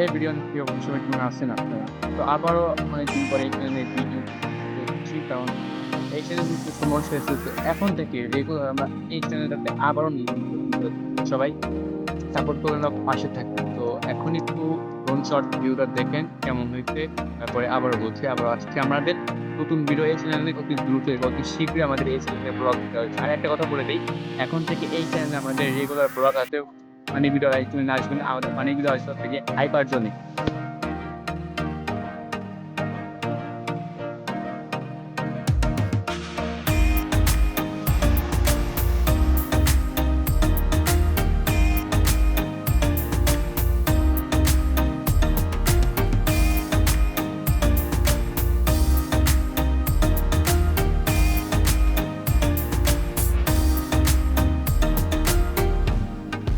এই ভিডিও নিয়ে অবশ্যই মনে আছেন আপনারা। তো আবারও অনেকদিন পরে এই চ্যানেলে ভিডিও করছি, কারণ এই চ্যানেলে একটু সমস্যা হয়েছে। তো এখন থেকে রেগুলার আমরা এই চ্যানেলটাতে আবারও নতুন ভিডিও সবাই সাপোর্ট করবেন বা পাশে থাকবেন। তো এখন একটু ড্রোন শট ভিউটা দেখেন কেমন হইছে। তারপরে আবারও বলছি, আবার আজকে আমাদের নতুন ভিডিও এই চ্যানেলে অতি দ্রুতই, অতি শীঘ্রই আমাদের এই চ্যানেলে ব্লগ দিতে হবে। আর একটা কথা বলে দেই, এখন থেকে এই চ্যানেলে আমাদের রেগুলার ব্লগ আছে। ফানি ভিডিও এই চ্যানেলে আসবে না। আমাদের ফানি ভিডিও আসবে হচ্ছে গিয়ে হাইপারজনিক।